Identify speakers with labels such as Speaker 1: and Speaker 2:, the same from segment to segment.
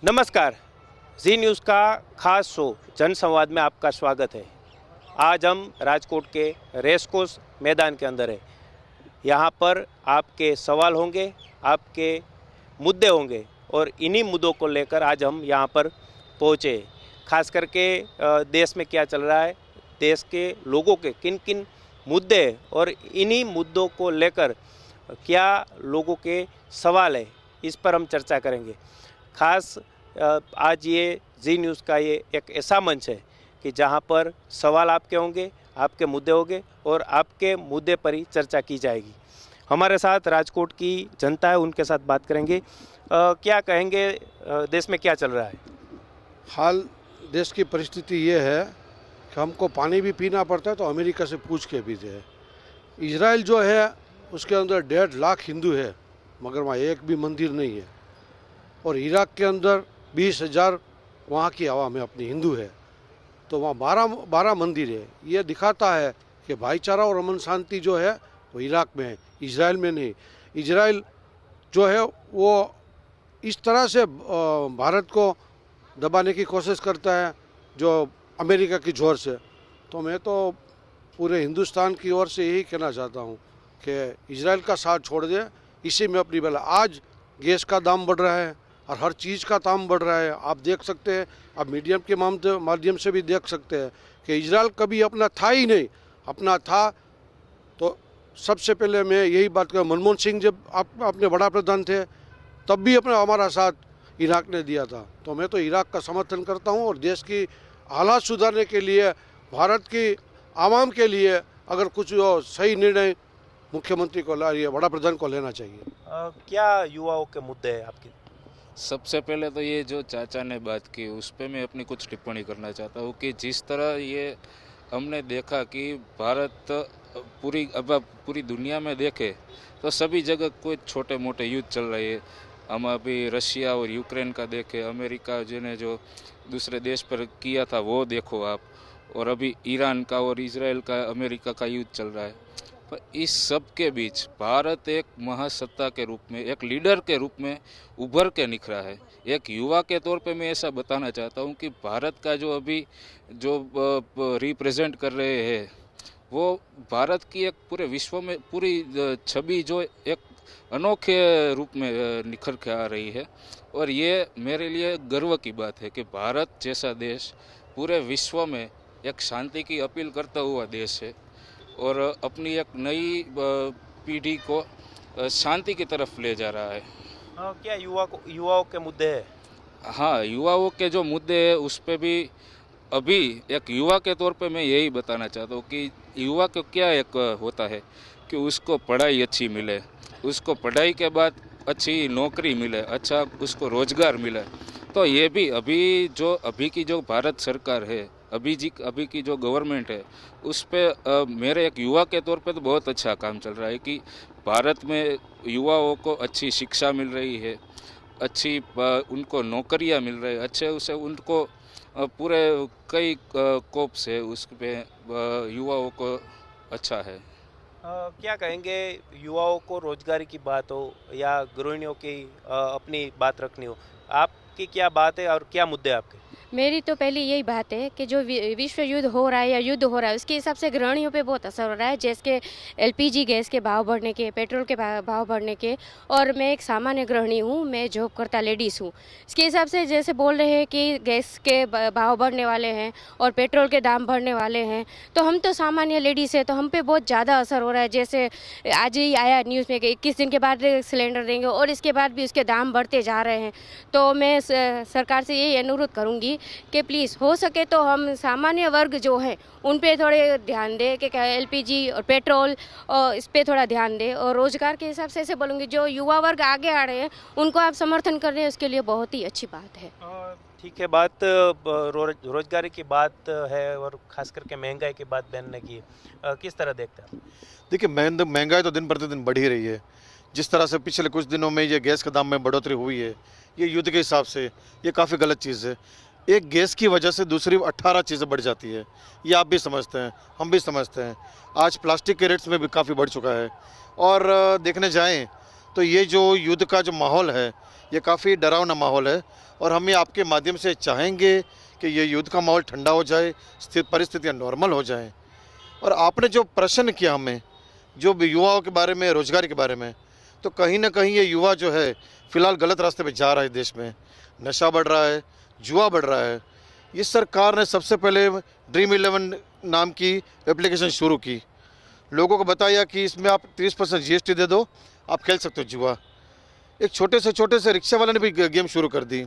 Speaker 1: नमस्कार। जी न्यूज़ का खास शो जनसंवाद में आपका स्वागत है। आज हम राजकोट के रेसकोर्स मैदान के अंदर है। यहाँ पर आपके सवाल होंगे, आपके मुद्दे होंगे और इन्हीं मुद्दों को लेकर आज हम यहाँ पर पहुँचे। खास करके देश में क्या चल रहा है, देश के लोगों के किन किन मुद्दे हैं और इन्हीं मुद्दों को लेकर क्या लोगों के सवाल है, इस पर हम चर्चा करेंगे। खास आज ये जी न्यूज़ का ये एक ऐसा मंच है कि जहाँ पर सवाल आपके होंगे, आपके मुद्दे होंगे और आपके मुद्दे पर ही चर्चा की जाएगी। हमारे साथ राजकोट की जनता है, उनके साथ बात करेंगे। क्या कहेंगे, देश में क्या चल रहा है? हाल
Speaker 2: देश की परिस्थिति ये है कि हमको पानी भी पीना पड़ता है तो अमेरिका से पूछ के पीते हैं। इजराइल जो है उसके अंदर 1.5 लाख हिंदू है, मगर वहाँ एक भी मंदिर नहीं है। और इराक के अंदर 20,000 वहाँ की आवाम है, अपनी हिंदू है, तो वहाँ 12 मंदिर है। ये दिखाता है कि भाईचारा और अमन शांति जो है वो इराक में है, इजराइल में नहीं। इजराइल जो है वो इस तरह से भारत को दबाने की कोशिश करता है जो अमेरिका की जोर से। तो मैं तो पूरे हिंदुस्तान की ओर से यही कहना चाहता हूँ कि इजराइल का साथ छोड़ दे, इसी में अपनी भला। आज गैस का दाम बढ़ रहा है और हर चीज़ का दाम बढ़ रहा है। आप देख सकते हैं, आप मीडियम के माध्यम से भी देख सकते हैं कि इजराइल कभी अपना था ही नहीं। अपना था तो सबसे पहले मैं यही बात कर, मनमोहन सिंह जब अपने बड़ा प्रधान थे तब भी अपना हमारा साथ इराक ने दिया था। तो मैं तो इराक का समर्थन करता हूँ और देश की हालात सुधारने के लिए, भारत की आवाम के लिए अगर कुछ सही निर्णय मुख्यमंत्री को बड़ा प्रधान को लेना चाहिए।
Speaker 1: क्या युवाओं के मुद्दे हैं आपके?
Speaker 3: सबसे पहले तो ये जो चाचा ने बात की उस पर मैं अपनी कुछ टिप्पणी करना चाहता हूँ कि जिस तरह ये हमने देखा कि भारत पूरी दुनिया में देखे तो सभी जगह कोई छोटे मोटे युद्ध चल रहे हैं। हम अभी रशिया और यूक्रेन का देखें, अमेरिका जिन्हें जो दूसरे देश पर किया था वो देखो आप, और अभी ईरान का और इजराइल का अमेरिका का युद्ध चल रहा है। पर इस सब के बीच भारत एक महासत्ता के रूप में, एक लीडर के रूप में उभर के निखरा है। एक युवा के तौर पे मैं ऐसा बताना चाहता हूँ कि भारत का जो अभी जो रिप्रेजेंट कर रहे हैं वो भारत की एक पूरे विश्व में पूरी छवि जो एक अनोखे रूप में निखर के आ रही है। और ये मेरे लिए गर्व की बात है कि भारत जैसा देश पूरे विश्व में एक शांति की अपील करता हुआ देश है और अपनी एक नई पीढ़ी को शांति की तरफ ले जा रहा है।
Speaker 1: क्या युवाओं के मुद्दे हैं?
Speaker 3: हाँ, युवाओं के जो मुद्दे हैं उस पर भी अभी एक युवा के तौर पे मैं यही बताना चाहता हूँ कि युवा को क्या एक होता है कि उसको पढ़ाई अच्छी मिले, उसको पढ़ाई के बाद अच्छी नौकरी मिले, अच्छा उसको रोजगार मिले। तो ये भी अभी की जो भारत सरकार है, अभी की जो गवर्नमेंट है उस पे मेरे एक युवा के तौर पे तो बहुत अच्छा काम चल रहा है कि भारत में युवाओं को अच्छी शिक्षा मिल रही है, अच्छी उनको नौकरियां मिल रही है, अच्छे उसे उनको पूरे कई कोप से उस पे युवाओं को अच्छा है।
Speaker 1: क्या कहेंगे, युवाओं को रोजगारी की बात हो या गृहिणियों की अपनी बात रखनी हो, आपकी क्या बात है और क्या मुद्दे हैं आपके?
Speaker 4: मेरी तो पहली यही बात है कि जो विश्व युद्ध हो रहा है या युद्ध हो रहा है उसके हिसाब से गृहिणियों पे बहुत असर हो रहा है, जैसे एलपीजी गैस के भाव बढ़ने के, पेट्रोल के भाव बढ़ने के। और मैं एक सामान्य गृहिणी हूँ, मैं जॉब करता लेडीज़ हूँ। इसके हिसाब से जैसे बोल रहे हैं कि गैस के भाव बढ़ने वाले हैं और पेट्रोल के दाम बढ़ने वाले हैं, तो हम तो सामान्य लेडीज़ है तो हम पे बहुत ज़्यादा असर हो रहा है। जैसे आज ही आया न्यूज़ में कि 21 दिन के बाद सिलेंडर देंगे और इसके बाद भी उसके दाम बढ़ते जा रहे हैं। तो मैं सरकार से यही अनुरोध करूँगी कि प्लीज़ हो सके तो हम सामान्य वर्ग जो है उन पे थोड़े ध्यान दें कि एलपीजी और पेट्रोल और इस पे थोड़ा ध्यान दें। और रोज़गार के हिसाब से ऐसे बोलूँगी, जो युवा वर्ग आगे आ रहे हैं उनको आप समर्थन कर रहे हैं, उसके लिए बहुत ही अच्छी बात है।
Speaker 1: ठीक है, बात रोजगारी की बात है और खास करके महंगाई की बात बनने की, किस तरह देखते हैं?
Speaker 5: देखिए, महंगाई तो दिन प्रतिदिन बढ़ ही रही है। जिस तरह से पिछले कुछ दिनों में ये गैस के दाम में बढ़ोतरी हुई है, ये युद्ध के हिसाब से ये काफ़ी गलत चीज़ है। एक गैस की वजह से दूसरी 18 चीज़ें बढ़ जाती है, ये आप भी समझते हैं, हम भी समझते हैं। आज प्लास्टिक के रेट्स में भी काफ़ी बढ़ चुका है। और देखने जाएं तो ये जो युद्ध का जो माहौल है ये काफ़ी डरावना माहौल है और हम ये आपके माध्यम से चाहेंगे कि ये युद्ध का माहौल ठंडा हो जाए, स्थिर परिस्थितियाँ नॉर्मल हो जाएं। और आपने जो प्रश्न किया हमें जो भी युवाओं के बारे में, रोजगार के बारे में, तो कहीं ना कहीं ये युवा जो है फिलहाल गलत रास्ते पे जा रहा है। देश में नशा बढ़ रहा है, जुआ बढ़ रहा है। इस सरकार ने सबसे पहले ड्रीम 11 नाम की एप्लीकेशन शुरू की, लोगों को बताया कि इसमें आप 30% GST दे दो, आप खेल सकते हो जुआ। एक छोटे से रिक्शा वाले ने भी गेम शुरू कर दी।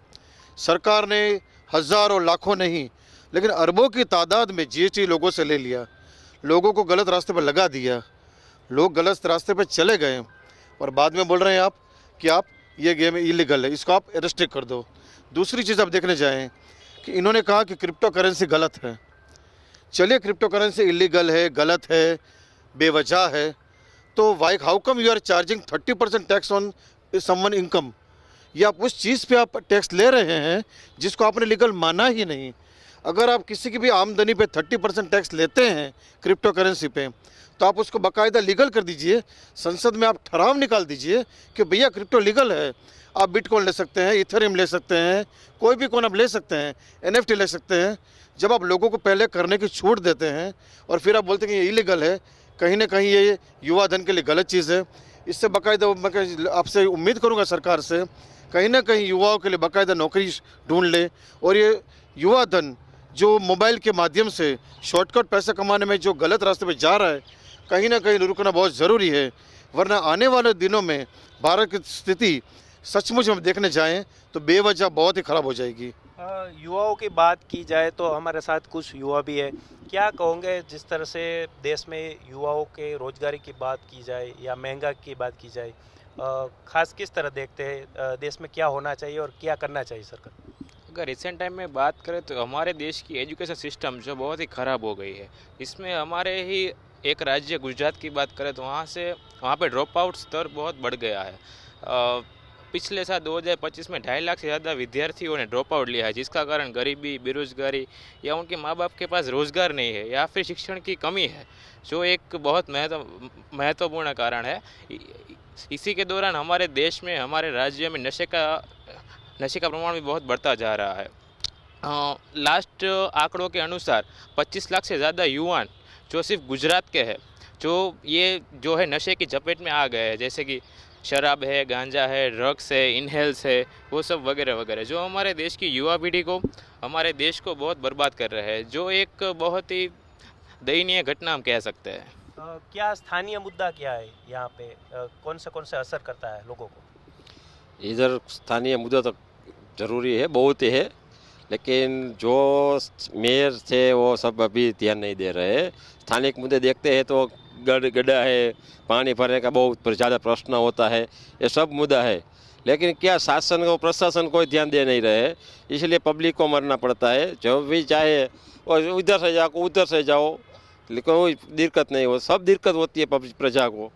Speaker 5: सरकार ने हज़ारों लाखों नहीं लेकिन अरबों की तादाद में GST लोगों से ले लिया, लोगों को गलत रास्ते पर लगा दिया, लोग गलत रास्ते पर चले गए और बाद में बोल रहे हैं आप कि आप ये गेम इलीगल है, इसको आप रेस्ट्रिक्ट कर दो। दूसरी चीज़ आप देखने जाएं कि इन्होंने कहा कि क्रिप्टो करेंसी गलत है। चलिए क्रिप्टो करेंसी इलीगल है, गलत है, बेवजह है, तो why how come you are charging 30% tax on someone income? ये आप उस चीज़ पे आप टैक्स ले रहे हैं जिसको आपने लीगल माना ही नहीं। अगर आप किसी की भी आमदनी पे 30% टैक्स लेते हैं क्रिप्टो करेंसी पे, तो आप उसको बाकायदा लीगल कर दीजिए। संसद में आप ठराव निकाल दीजिए कि भैया क्रिप्टो लीगल है, आप बिटकॉइन ले सकते हैं, इथेरियम ले सकते हैं, कोई भी कॉइन आप ले सकते हैं, NFT ले सकते हैं। जब आप लोगों को पहले करने की छूट देते हैं और फिर आप बोलते हैं कि ये इलीगल है, कहीं ना कहीं ये युवा धन के लिए गलत चीज़ है। इससे बाकायदा मैं आपसे उम्मीद करूँगा सरकार से कहीं ना कहीं युवाओं के लिए बाकायदा नौकरी ढूंढ ले। और ये युवा धन जो मोबाइल के माध्यम से शॉर्टकट पैसे कमाने में जो गलत रास्ते पे जा रहा है, कहीं ना कहीं रुकना बहुत ज़रूरी है, वरना आने वाले दिनों में भारत की स्थिति सचमुच हम देखने जाएं तो बेवजह बहुत ही ख़राब हो जाएगी।
Speaker 1: युवाओं की बात की जाए तो हमारे साथ कुछ युवा भी है। क्या कहोगे जिस तरह से देश में युवाओं के रोजगारी की बात की जाए या महंगाई की बात की जाए, खास किस तरह देखते हैं देश में क्या होना चाहिए और क्या करना चाहिए सरकार?
Speaker 6: अगर रिसेंट टाइम में बात करें तो हमारे देश की एजुकेशन सिस्टम जो बहुत ही ख़राब हो गई है। इसमें हमारे ही एक राज्य गुजरात की बात करें तो वहाँ पे ड्रॉप आउट स्तर बहुत बढ़ गया है। पिछले साल 2025 में 2.5 लाख से ज़्यादा विद्यार्थियों ने ड्रॉप आउट लिया है, जिसका कारण गरीबी, बेरोजगारी या उनके माँ बाप के पास रोज़गार नहीं है या फिर शिक्षण की कमी है, जो एक बहुत महत्वपूर्ण कारण है। इसी के दौरान हमारे देश में, हमारे राज्य में नशे का प्रमाण भी बहुत बढ़ता जा रहा है। लास्ट आंकड़ों के अनुसार 25 लाख से ज़्यादा युवान जो सिर्फ गुजरात के हैं, जो है नशे की चपेट में आ गए हैं, जैसे कि शराब है, गांजा है, ड्रग्स है, इनहेल्स है, वो सब वगैरह वगैरह, जो हमारे देश की युवा पीढ़ी को, हमारे देश को बहुत बर्बाद कर रहे हैं, जो एक बहुत ही दयनीय घटना हम कह सकते हैं।
Speaker 1: क्या स्थानीय मुद्दा क्या है यहाँ पे, कौन से असर करता है लोगों को?
Speaker 7: इधर स्थानीय मुद्दा तो ज़रूरी है, बहुत ही है, लेकिन जो मेयर थे वो सब अभी ध्यान नहीं दे रहे। स्थानिक मुद्दे देखते हैं तो गड्ढा है, पानी भरने का बहुत ज़्यादा प्रश्न होता है, ये सब मुद्दा है, लेकिन क्या शासन को, प्रशासन को ध्यान दे नहीं रहे, इसलिए पब्लिक को मरना पड़ता है। जो भी चाहे और उधर से जाओ, लेकिन कोई दिक्कत नहीं हो, सब दिक्कत होती है प्रजा को।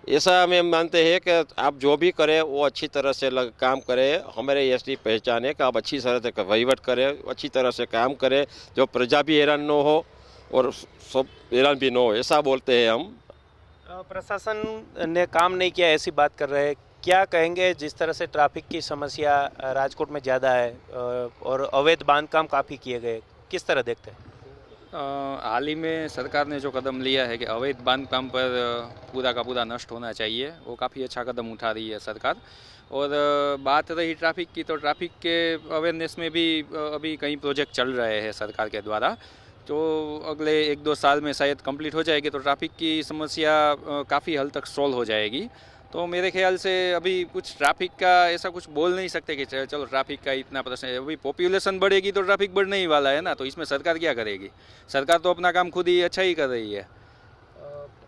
Speaker 7: ऐसा हमें मानते हैं कि आप जो भी करें वो अच्छी तरह से काम करें, हमारे ऐसी पहचान है कि आप अच्छी तरह से वहीवट करें, अच्छी तरह से काम करें, जो प्रजा भी हैरान न हो और सब हैरान भी न हो, ऐसा बोलते हैं हम।
Speaker 1: प्रशासन ने काम नहीं किया ऐसी बात कर रहे हैं, क्या कहेंगे जिस तरह से ट्रैफिक की समस्या राजकोट में ज़्यादा है और अवैध बांधकाम काफ़ी किए गए, किस तरह देखते हैं?
Speaker 8: हाल ही में सरकार ने जो कदम लिया है कि अवैध बांधकाम पर पूरा का पूरा नष्ट होना चाहिए, वो काफ़ी अच्छा कदम उठा रही है सरकार। और बात रही ट्रैफिक की, तो ट्रैफिक के अवेयरनेस में भी अभी कई प्रोजेक्ट चल रहे हैं सरकार के द्वारा, तो अगले 1-2 साल में शायद कंप्लीट हो जाएगी, तो ट्रैफिक की समस्या काफ़ी हद तक सॉल्व हो जाएगी। तो मेरे ख्याल से अभी कुछ ट्रैफिक का ऐसा कुछ बोल नहीं सकते कि चलो ट्रैफिक का इतना प्रश्न है। अभी पॉपुलेशन बढ़ेगी तो ट्रैफिक बढ़ने ही वाला है ना, तो इसमें सरकार क्या करेगी? सरकार तो अपना काम खुद ही अच्छा ही कर रही है।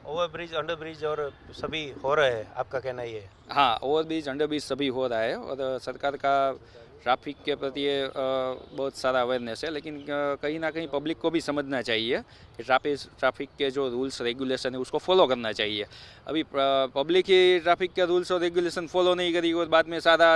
Speaker 1: ओवर ब्रिज, अंडर ब्रिज और सभी हो रहे हैं, आपका कहना ये है?
Speaker 8: हाँ, ओवर ब्रिज, अंडर ब्रिज सभी हो रहा है और सरकार का ट्रैफिक के प्रति बहुत सारा अवेयरनेस है, लेकिन कहीं ना कहीं पब्लिक को भी समझना चाहिए कि ट्रैफिक के जो रूल्स रेगुलेशन है उसको फॉलो करना चाहिए। अभी पब्लिक ही ट्रैफिक के रूल्स और रेगुलेशन फॉलो नहीं करेगी और बाद में सारा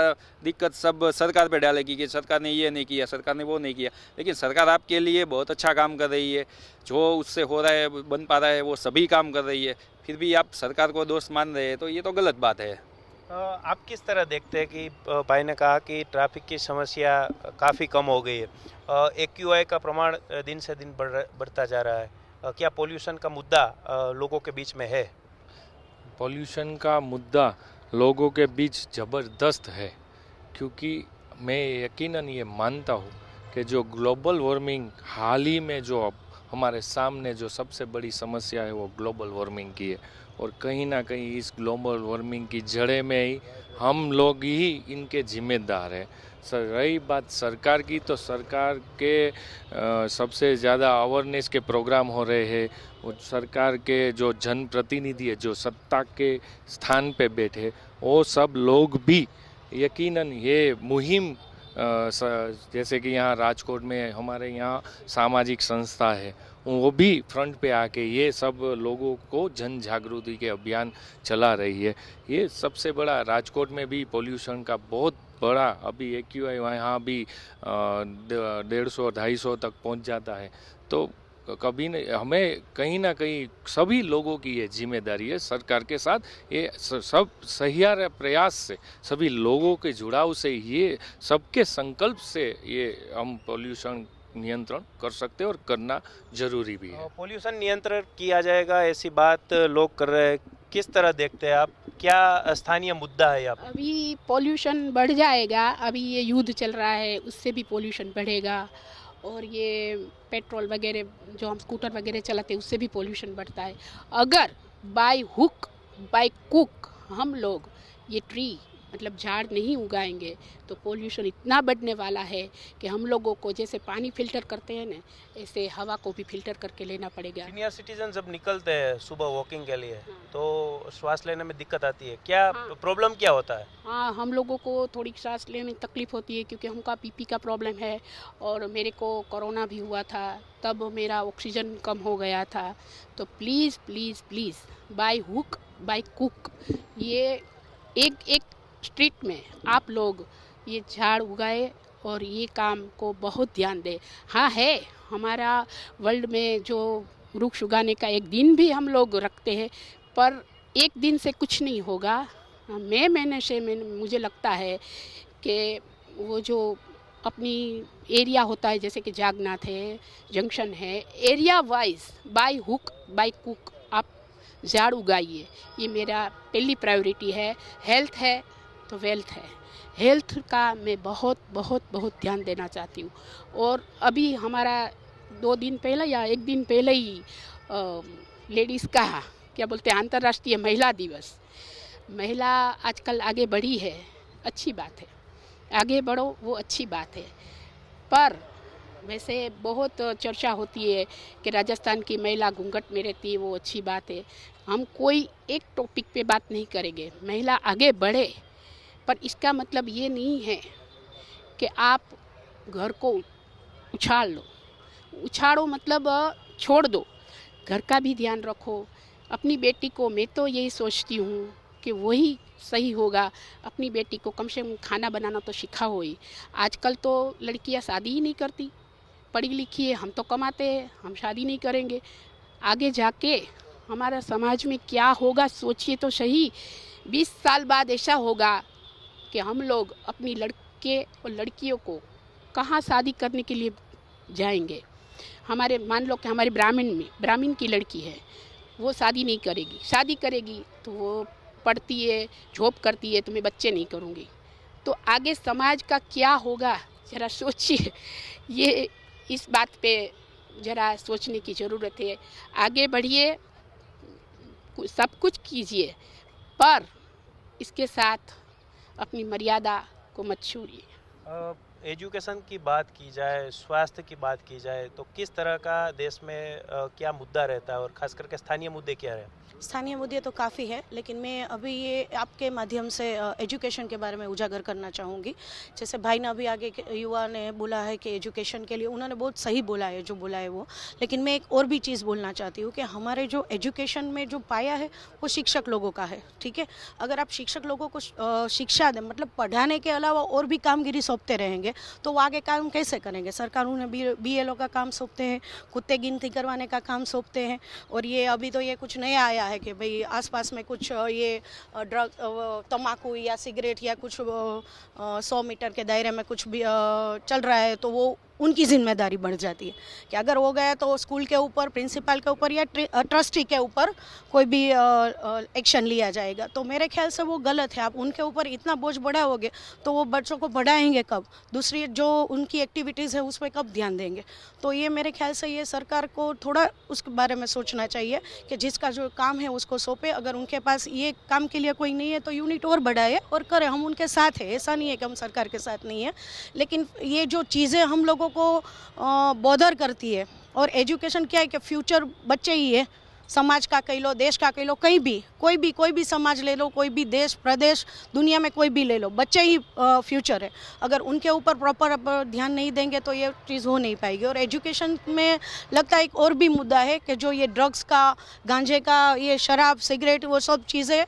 Speaker 8: दिक्कत सब सरकार पे डालेगी कि सरकार ने ये नहीं किया, सरकार ने वो नहीं किया। लेकिन सरकार आपके लिए बहुत अच्छा काम कर रही है, जो उससे हो रहा है, बन पा रहा है, वो सभी काम कर रही है, फिर भी आप सरकार को दोष मान रहे हैं, तो ये तो गलत बात है।
Speaker 1: आप किस तरह देखते हैं कि भाई ने कहा कि ट्रैफिक की समस्या काफ़ी कम हो गई है, AQI का प्रमाण दिन से दिन बढ़ता जा रहा है, क्या पोल्यूशन का मुद्दा लोगों के बीच में है?
Speaker 9: पॉल्यूशन का मुद्दा लोगों के बीच ज़बरदस्त है, क्योंकि मैं यकीनन ये मानता हूँ कि जो ग्लोबल वार्मिंग हाल ही में जो अब हमारे सामने जो सबसे बड़ी समस्या है वो ग्लोबल वार्मिंग की है, और कहीं ना कहीं इस ग्लोबल वार्मिंग की जड़ें में ही हम लोग ही इनके जिम्मेदार हैं। रही बात सरकार की, तो सरकार के सबसे ज़्यादा अवेयरनेस के प्रोग्राम हो रहे हैं, वो सरकार के जो जनप्रतिनिधि है जो सत्ता के स्थान पे बैठे, वो सब लोग भी यकीनन ये मुहिम जैसे कि यहाँ राजकोट में हमारे यहाँ सामाजिक संस्था है, वो भी फ्रंट पे आके ये सब लोगों को जन जागृति के अभियान चला रही है। ये सबसे बड़ा राजकोट में भी पोल्यूशन का बहुत बड़ा अभी AQI यहाँ भी 150-250 तक पहुँच जाता है। तो कभी नहीं, हमें कहीं ना कहीं सभी लोगों की ये जिम्मेदारी है, सरकार के साथ ये सब सहियारा प्रयास से, सभी लोगों के जुड़ाव से, ये सबके संकल्प से ये हम पोल्यूशन नियंत्रण कर सकते हैं और करना जरूरी भी है।
Speaker 1: पोल्यूशन नियंत्रण किया जाएगा ऐसी बात लोग कर रहे हैं, किस तरह देखते हैं आप, क्या स्थानीय मुद्दा है यहाँ पे?
Speaker 10: अभी पोल्यूशन बढ़ जाएगा, अभी ये युद्ध चल रहा है उससे भी पोल्यूशन बढ़ेगा, और ये पेट्रोल वगैरह जो हम स्कूटर वगैरह चलाते हैं उससे भी पोल्यूशन बढ़ता है। अगर बाय हुक बाय कुक हम लोग ये ट्री मतलब झाड़ नहीं उगाएंगे तो पोल्यूशन इतना बढ़ने वाला है कि हम लोगों को जैसे पानी फिल्टर करते हैं ना, ऐसे हवा को भी फिल्टर करके लेना पड़ेगा।
Speaker 1: सीनियर सिटीजन जब निकलते हैं सुबह वॉकिंग के लिए तो श्वास लेने में दिक्कत आती है, क्या प्रॉब्लम क्या होता है?
Speaker 10: हाँ, हम लोगों को थोड़ी सांस लेने में तकलीफ होती है, क्योंकि हमका BP का प्रॉब्लम है, और मेरे को कोरोना भी हुआ था, तब मेरा ऑक्सीजन कम हो गया था। तो please please please by hook bye cook ये एक स्ट्रीट में आप लोग ये झाड़ उगाए और ये काम को बहुत ध्यान दें। हाँ, है हमारा वर्ल्ड में जो वृक्ष उगाने का एक दिन भी हम लोग रखते हैं, पर एक दिन से कुछ नहीं होगा। महीने से मुझे लगता है कि वो जो अपनी एरिया होता है, जैसे कि जागनाथ है, जंक्शन है, area wise by hook bye cook आप झाड़ उगाइए। ये मेरा पहली प्रायोरिटी है। हेल्थ है तो वेल्थ है, हेल्थ का मैं बहुत बहुत बहुत ध्यान देना चाहती हूँ। और अभी हमारा 2 दिन पहले या 1 दिन पहले ही लेडीज़ का क्या बोलते हैं अंतर्राष्ट्रीय महिला दिवस। महिला आजकल आगे बढ़ी है, अच्छी बात है, आगे बढ़ो वो अच्छी बात है, पर वैसे बहुत चर्चा होती है कि राजस्थान की महिला घूंघट में रहती है, वो अच्छी बात है। हम कोई एक टॉपिक पे बात नहीं करेंगे, महिला आगे बढ़े, पर इसका मतलब ये नहीं है कि आप घर को उछाल लो। उछाड़ो मतलब छोड़ दो, घर का भी ध्यान रखो। अपनी बेटी को मैं तो यही सोचती हूँ कि वही सही होगा, अपनी बेटी को कम से कम खाना बनाना तो सिखाओ ही। आजकल तो लड़कियाँ शादी ही नहीं करती, पढ़ी लिखी है, हम तो कमाते हैं, हम शादी नहीं करेंगे। आगे जाके हमारा समाज में क्या होगा सोचिए तो सही। 20 साल बाद ऐसा होगा कि हम लोग अपनी लड़के और लड़कियों को कहाँ शादी करने के लिए जाएंगे। हमारे मान लो कि हमारे ब्राह्मण की लड़की है, वो शादी नहीं करेगी, शादी करेगी तो वो पढ़ती है, जॉब करती है, तो मैं बच्चे नहीं करूँगी, तो आगे समाज का क्या होगा ज़रा सोचिए। ये इस बात पे ज़रा सोचने की ज़रूरत है। आगे बढ़िए, सब कुछ कीजिए, पर इसके साथ अपनी मर्यादा को मत छोड़िए।
Speaker 1: एजुकेशन की बात की जाए, स्वास्थ्य की बात की जाए, तो किस तरह का देश में क्या मुद्दा रहता है और खास करके स्थानीय मुद्दे क्या है?
Speaker 11: स्थानीय मुद्दे तो काफ़ी है, लेकिन मैं अभी ये आपके माध्यम से एजुकेशन के बारे में उजागर करना चाहूँगी। जैसे भाई ने अभी आगे युवा ने बोला है कि एजुकेशन के लिए, उन्होंने बहुत सही बोला है जो बोला है वो, लेकिन मैं एक और भी चीज़ बोलना चाहती हूँ कि हमारे जो एजुकेशन में जो पाया है वो शिक्षक लोगों का है, ठीक है। अगर आप शिक्षक लोगों को शिक्षा दें, मतलब पढ़ाने के अलावा और भी कामगिरी सौंपते रहेंगे करेंगे तो वो आगे काम कैसे करेंगे। सरकार उन्हें BLO का काम सौंपते हैं, कुत्ते गिनती करवाने का काम सौंपते हैं। और ये अभी तो ये कुछ नया आया है कि भाई आसपास में कुछ ये ड्रग तम्बाकू या सिगरेट या कुछ 100 मीटर के दायरे में कुछ भी चल रहा है तो वो उनकी जिम्मेदारी बढ़ जाती है कि अगर हो गया तो स्कूल के ऊपर, प्रिंसिपल के ऊपर या ट्रस्टी के ऊपर कोई भी एक्शन लिया जाएगा। तो मेरे ख्याल से वो गलत है। आप उनके ऊपर इतना बोझ बढ़ाओगे तो वो बच्चों को बढ़ाएंगे कब, दूसरी जो उनकी एक्टिविटीज़ है उस पर कब ध्यान देंगे। तो ये मेरे ख्याल से ये सरकार को थोड़ा उसके बारे में सोचना चाहिए कि जिसका जो काम है उसको सौंपे। अगर उनके पास ये काम के लिए कोई नहीं है तो यूनिट और बढ़ाए और करे, हम उनके साथ हैं, ऐसा नहीं है कि हम सरकार के साथ नहीं है। लेकिन ये जो चीज़ें हम लोगों को बॉदर करती है, और एजुकेशन क्या है कि फ्यूचर बच्चे ही है, समाज का कह लो, देश का कह लो, कहीं भी कोई भी समाज ले लो, कोई भी देश प्रदेश दुनिया में कोई भी ले लो, बच्चे ही फ्यूचर है। अगर उनके ऊपर प्रॉपर ध्यान नहीं देंगे तो ये चीज़ हो नहीं पाएगी। और एजुकेशन में लगता है एक और भी मुद्दा है कि जो ये ड्रग्स का, गांजे का, ये शराब, सिगरेट, वो सब चीज़ें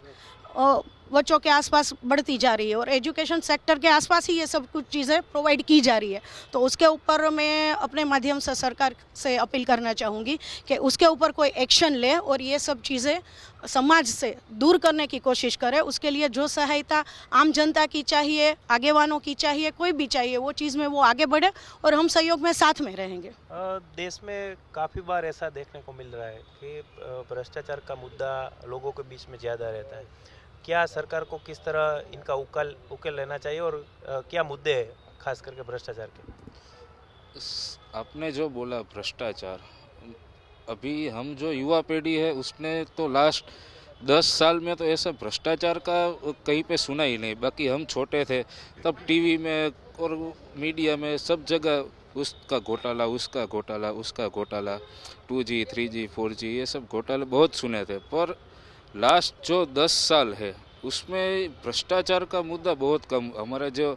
Speaker 11: बच्चों के आसपास बढ़ती जा रही है और एजुकेशन सेक्टर के आसपास ही ये सब कुछ चीज़ें प्रोवाइड की जा रही है। तो उसके ऊपर मैं अपने माध्यम से सरकार से अपील करना चाहूँगी कि उसके ऊपर कोई एक्शन ले और ये सब चीज़ें समाज से दूर करने की कोशिश करे। उसके लिए जो सहायता आम जनता की चाहिए, आगेवानों की चाहिए, कोई भी चाहिए, वो चीज़ में वो आगे बढ़े और हम सहयोग में साथ में रहेंगे।
Speaker 1: देश में काफ़ी बार ऐसा देखने को मिल रहा है कि भ्रष्टाचार का मुद्दा लोगों के बीच में ज़्यादा रहता है। क्या सरकार को किस तरह इनका उकेल लेना चाहिए और क्या मुद्दे हैं खास करके भ्रष्टाचार के?
Speaker 3: आपने जो बोला भ्रष्टाचार, अभी हम जो युवा पीढ़ी है उसने तो लास्ट 10 साल में तो ऐसा भ्रष्टाचार का कहीं पे सुना ही नहीं। बाकी हम छोटे थे तब टीवी में और मीडिया में सब जगह उसका घोटाला, उसका घोटाला, उसका घोटाला, 2G, 3G, 4G ये सब घोटाले बहुत सुने थे। पर लास्ट जो 10 साल है उसमें भ्रष्टाचार का मुद्दा बहुत कम। हमारा जो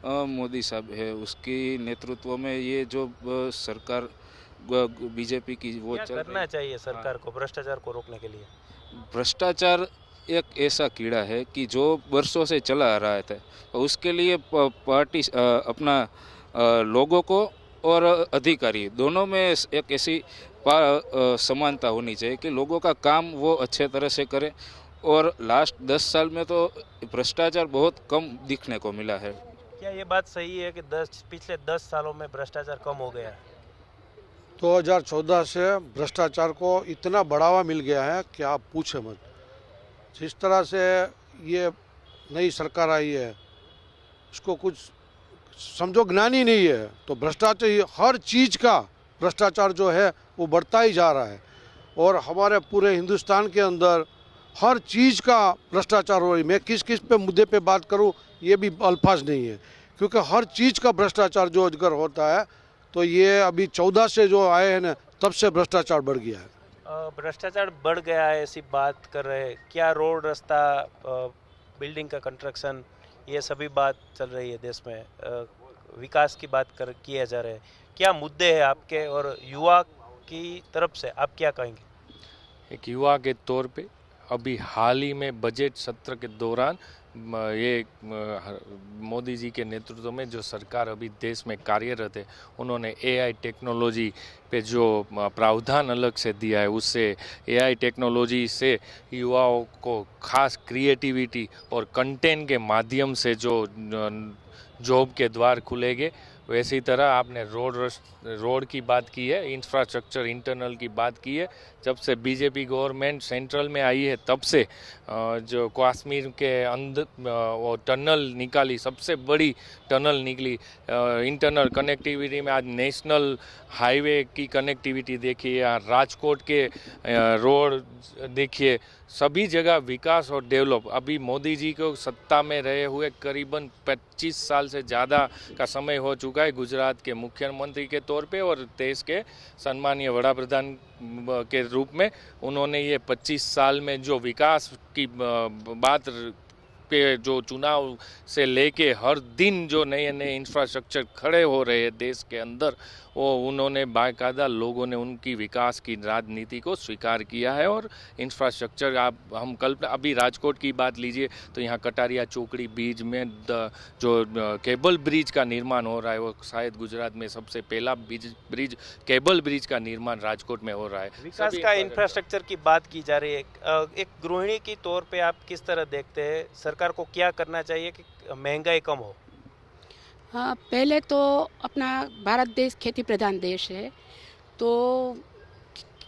Speaker 3: मोदी साहब है उसकी नेतृत्व में ये जो सरकार बीजेपी की वो
Speaker 1: क्या करना चाहिए सरकार को भ्रष्टाचार को रोकने के लिए?
Speaker 3: भ्रष्टाचार एक ऐसा कीड़ा है कि जो वर्षों से चला आ रहा था। उसके लिए पार्टी अपना लोगों को और अधिकारी दोनों में एक ऐसी समानता होनी चाहिए कि लोगों का काम वो अच्छे तरह से करें। और लास्ट 10 साल में तो भ्रष्टाचार बहुत कम दिखने को मिला है।
Speaker 1: क्या ये बात सही है कि पिछले 10 सालों में भ्रष्टाचार कम हो गया है?
Speaker 2: 2014 से भ्रष्टाचार को इतना बढ़ावा मिल गया है कि आप पूछे मत। जिस तरह से ये नई सरकार आई है उसको कुछ समझो ज्ञान ही नहीं है, तो भ्रष्टाचार, हर चीज़ का भ्रष्टाचार जो है वो बढ़ता ही जा रहा है। और हमारे पूरे हिंदुस्तान के अंदर हर चीज़ का भ्रष्टाचार हो रही। मैं किस किस पे मुद्दे पे बात करूं ये भी अल्फाज नहीं है, क्योंकि हर चीज़ का भ्रष्टाचार जो अगर होता है तो ये अभी 14 से जो आए हैं ना तब से भ्रष्टाचार बढ़ गया है।
Speaker 1: भ्रष्टाचार बढ़ गया है ऐसी बात कर रहे हैं। क्या रोड, रास्ता, बिल्डिंग का कंस्ट्रक्शन, ये सभी बात चल रही है देश में, विकास की बात किया जा रहा है। क्या मुद्दे हैं आपके और युवा की तरफ से आप क्या कहेंगे?
Speaker 9: एक युवा के तौर पे अभी हाल ही में बजट सत्र के दौरान ये मोदी जी के नेतृत्व में जो सरकार अभी देश में कार्यरत है उन्होंने AI टेक्नोलॉजी पे जो प्रावधान अलग से दिया है, उससे AI टेक्नोलॉजी से युवाओं को खास क्रिएटिविटी और कंटेंट के माध्यम से जो जॉब के द्वार खुलेंगे। वैसी तरह आपने रोड की बात की है, इंफ्रास्ट्रक्चर इंटरनल की बात की है। जब से बीजेपी गवर्नमेंट सेंट्रल में आई है तब से जो कश्मीर के अंदर वो टनल निकाली, सबसे बड़ी टनल निकली, इंटरनल कनेक्टिविटी में आज नेशनल हाईवे की कनेक्टिविटी देखिए, राजकोट के रोड देखिए, सभी जगह विकास और डेवलप। अभी मोदी जी को सत्ता में रहे हुए करीबन 25 साल से ज़्यादा का समय हो चुका है गुजरात के मुख्यमंत्री के तौर पे और देश के सम्मानीय वड़ा प्रधान के रूप में। उन्होंने ये 25 साल में जो विकास की बात पे जो चुनाव से लेके हर दिन जो नए नए इंफ्रास्ट्रक्चर खड़े हो रहे हैं देश के अंदर, वो उन्होंने बाकायदा लोगों ने उनकी विकास की राजनीति को स्वीकार किया है। और इंफ्रास्ट्रक्चर आप हम कल अभी राजकोट की बात लीजिए तो यहाँ कटारिया चौकड़ी बीच में जो केबल ब्रिज का निर्माण हो रहा है वो शायद गुजरात में सबसे पहला ब्रिज केबल ब्रिज का निर्माण राजकोट में हो रहा है।
Speaker 1: विकास का इंफ्रास्ट्रक्चर की बात की जा रही है, एक गृहिणी की तौर पे आप किस तरह देखते हैं, सरकार को क्या करना चाहिए कि महंगाई कम हो?
Speaker 10: हाँ, पहले तो अपना भारत देश खेती प्रधान देश है, तो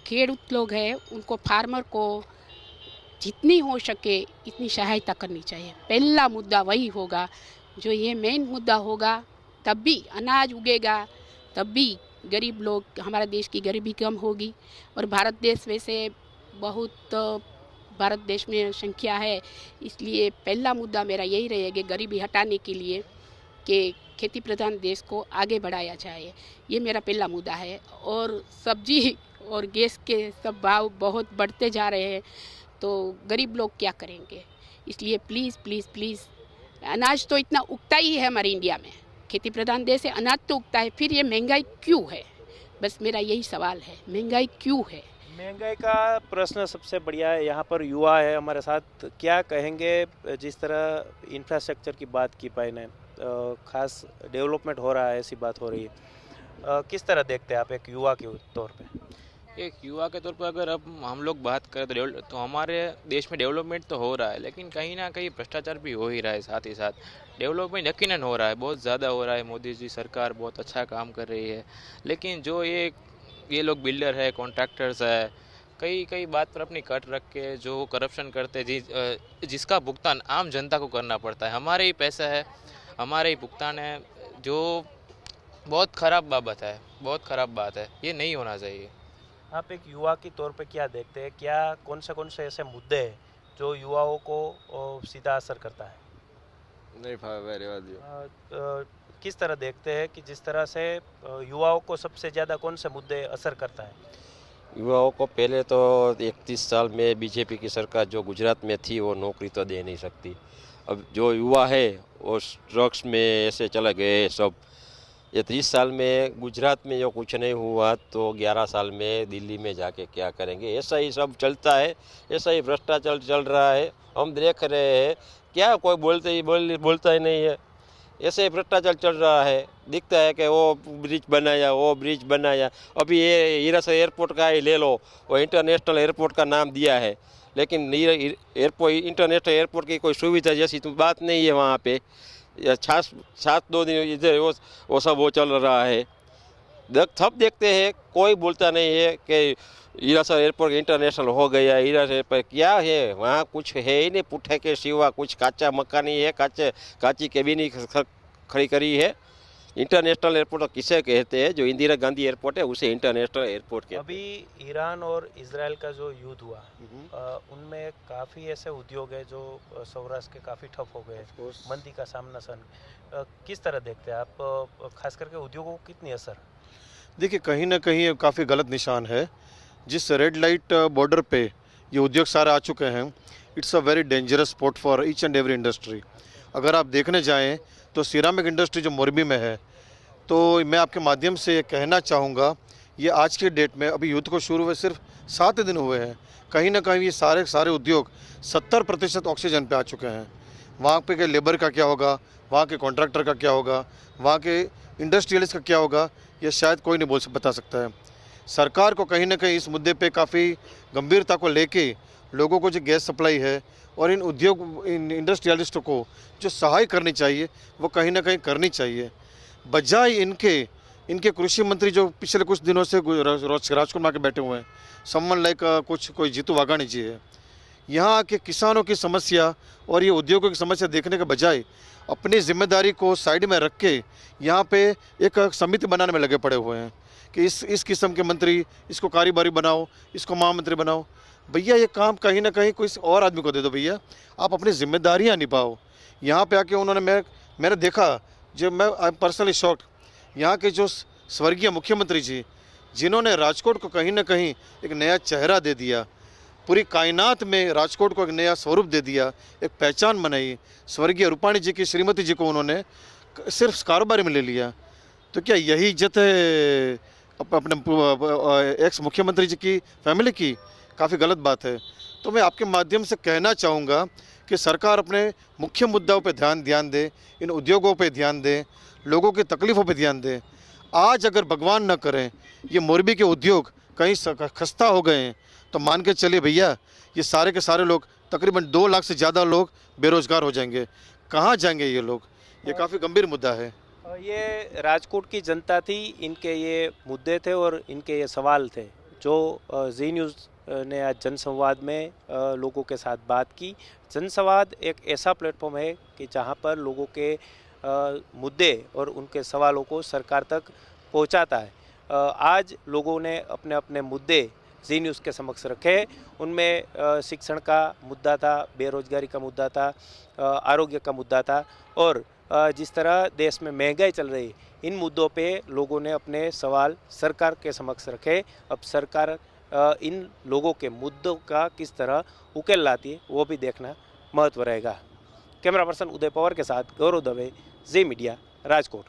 Speaker 10: खेडूत लोग हैं उनको फार्मर को जितनी हो सके इतनी सहायता करनी चाहिए। पहला मुद्दा वही होगा, जो ये मेन मुद्दा होगा, तब भी अनाज उगेगा, तब भी गरीब लोग, हमारे देश की गरीबी कम होगी। और भारत देश वैसे बहुत भारत देश में संख्या है, इसलिए पहला मुद्दा मेरा यही रहेगा गरीबी हटाने के लिए कि खेती प्रधान देश को आगे बढ़ाया जाए। ये मेरा पहला मुद्दा है। और सब्जी और गैस के सब भाव बहुत बढ़ते जा रहे हैं, तो गरीब लोग क्या करेंगे? इसलिए प्लीज़ प्लीज़ प्लीज़, अनाज तो इतना उगता ही है हमारे इंडिया में, खेती प्रधान देश है, अनाज तो उगता है, फिर ये महंगाई क्यों है? बस मेरा यही सवाल है, महंगाई क्यों है?
Speaker 1: महंगाई का प्रश्न सबसे बढ़िया है। यहाँ पर युवा है हमारे साथ, क्या कहेंगे? जिस तरह इंफ्रास्ट्रक्चर की बात की पाई ने, खास डेवलपमेंट हो रहा है, ऐसी बात हो रही है, किस तरह देखते हैं आप एक युवा के तौर पे?
Speaker 6: एक युवा के तौर पर अगर अब हम लोग बात करें तो हमारे देश में डेवलपमेंट तो हो रहा है, लेकिन कहीं ना कहीं भ्रष्टाचार भी हो ही रहा है। साथ ही साथ डेवलपमेंट यकीनन हो रहा है, बहुत ज़्यादा हो रहा है। मोदी जी सरकार बहुत अच्छा काम कर रही है, लेकिन जो ये लोग बिल्डर है, कॉन्ट्रैक्टर्स है, कई बात पर अपनी कट रख के जो करप्शन करते जिसका भुगतान आम जनता को करना पड़ता है। हमारे ही पैसा है, हमारे ही भुगतान है, जो बहुत ख़राब बाबत है, बहुत ख़राब बात है। ये नहीं होना चाहिए।
Speaker 1: आप एक युवा के तौर पे क्या देखते हैं, क्या कौन से ऐसे मुद्दे हैं जो युवाओं को सीधा असर करता है?
Speaker 7: नहीं
Speaker 1: किस तरह देखते हैं कि जिस तरह से युवाओं को सबसे ज़्यादा कौन से मुद्दे असर करता है?
Speaker 7: युवाओं को पहले तो 31 साल में बीजेपी की सरकार जो गुजरात में थी वो नौकरी तो दे नहीं सकती। अब जो युवा है वो ड्रग्स में ऐसे चले गए सब। ये 30 साल में गुजरात में जो कुछ नहीं हुआ तो 11 साल में दिल्ली में जाके क्या करेंगे? ऐसा ही सब चलता है, ऐसा ही भ्रष्टाचार चल रहा है। हम देख रहे हैं, क्या कोई बोलता ही नहीं है। ऐसे भ्रष्टाचार चल रहा है। दिखता है कि वो ब्रिज बनाया। अभी ये हीरासर एयरपोर्ट का ही ले लो, वो इंटरनेशनल एयरपोर्ट का नाम दिया है, लेकिन एयरपोर्ट इंटरनेशनल एयरपोर्ट की कोई सुविधा जैसी तो बात नहीं है वहाँ पे। 7-2 दिन इधर वो सब चल रहा है। सब देखते हैं, कोई बोलता नहीं है कि हीरासर एयरपोर्ट इंटरनेशनल हो गया। हीरासर पर क्या है? वहाँ कुछ है ही नहीं, पुट्ठे के सिवा कुछ काचा मकान ही है, काची केबिन खड़ी करी है। इंटरनेशनल एयरपोर्ट किसे कहते हैं? जो इंदिरा गांधी एयरपोर्ट है उसे इंटरनेशनल एयरपोर्ट कहते हैं।
Speaker 1: अभी ईरान और इजराइल का जो युद्ध हुआ, उनमें काफ़ी ऐसे उद्योग है जो सौराष्ट्र के काफ़ी ठप हो गए, मंदी का सामना किस तरह देखते हैं आप, खास करके उद्योगों को कितनी असर?
Speaker 5: देखिए, कहीं ना कहीं ये काफ़ी गलत निशान है। जिस रेड लाइट बॉर्डर पे ये उद्योग सारे आ चुके हैं, it's a very dangerous spot for each and every industry. अगर आप देखने जाएं तो सिरामिक इंडस्ट्री जो मोरबी में है, तो मैं आपके माध्यम से कहना चाहूँगा, ये आज के डेट में अभी युद्ध को शुरू हुए सिर्फ 7 दिन हुए हैं, कहीं ना कहीं ये सारे उद्योग 70% ऑक्सीजन पे आ चुके हैं। वहाँ पे के लेबर का क्या होगा, वहाँ के कॉन्ट्रैक्टर का क्या होगा, वहाँ के इंडस्ट्रियलिस्ट का क्या होगा, ये शायद कोई नहीं बता सकता है। सरकार को कहीं ना कहीं इस मुद्दे पे काफ़ी गंभीरता को लेके लोगों को जो गैस सप्लाई है और इन इंडस्ट्रियलिस्टों को जो सहाय करनी चाहिए वो कहीं ना कहीं करनी चाहिए। बजाय इनके कृषि मंत्री जो पिछले कुछ दिनों से राजकोट में आके बैठे हुए हैं, समवन लाइक कोई जीतू वाघाणी जी है, यहाँ आके किसानों की समस्या और ये उद्योगों की समस्या देखने के बजाय अपनी जिम्मेदारी को साइड में रख के यहाँ पे एक समिति बनाने में लगे पड़े हुए हैं कि इस किस्म के मंत्री, इसको कारोबारी बनाओ, इसको महामंत्री बनाओ। भैया ये काम कहीं ना कहीं कोई और आदमी को दे दो। भैया आप अपनी जिम्मेदारियाँ निभाओ। यहाँ पे आके उन्होंने मैंने देखा, जो मैं आई एम पर्सनली शॉक्ड, यहाँ के जो स्वर्गीय मुख्यमंत्री जी, जिन्होंने राजकोट को कहीं ना कहीं एक नया चेहरा दे दिया, पूरी कायनात में राजकोट को एक नया स्वरूप दे दिया, एक पहचान बनाई। स्वर्गीय रूपाणी जी की श्रीमती जी को उन्होंने सिर्फ कारोबारी में ले लिया। तो क्या यही इज्जत है अपने एक्स मुख्यमंत्री जी की फैमिली की? काफ़ी गलत बात है। तो मैं आपके माध्यम से कहना चाहूँगा कि सरकार अपने मुख्य मुद्दों पे ध्यान दे, इन उद्योगों पे ध्यान दे, लोगों की तकलीफ़ों पे ध्यान दे। आज अगर भगवान न करें ये मोरबी के उद्योग कहीं खस्ता हो गए हैं तो मान के चलिए भैया, ये सारे के सारे लोग, तकरीबन 2 लाख से ज़्यादा लोग बेरोजगार हो जाएंगे। कहाँ जाएंगे ये लोग? ये काफ़ी गंभीर मुद्दा है।
Speaker 1: ये राजकोट की जनता थी, इनके ये मुद्दे थे और इनके ये सवाल थे जो जी न्यूज़ ने आज जनसंवाद में लोगों के साथ बात की। जनसंवाद एक ऐसा प्लेटफॉर्म है कि जहाँ पर लोगों के मुद्दे और उनके सवालों को सरकार तक पहुँचाता है। आज लोगों ने अपने अपने मुद्दे जी न्यूज़ के समक्ष रखे। उनमें शिक्षण का मुद्दा था, बेरोजगारी का मुद्दा था, आरोग्य का मुद्दा था और जिस तरह देश में महंगाई चल रही है, इन मुद्दों पे लोगों ने अपने सवाल सरकार के समक्ष रखे। अब सरकार इन लोगों के मुद्दों का किस तरह उकेल लाती है वो भी देखना महत्व रहेगा। कैमरा पर्सन उदय पवार के साथ गौरव दवे, जी मीडिया, राजकोट।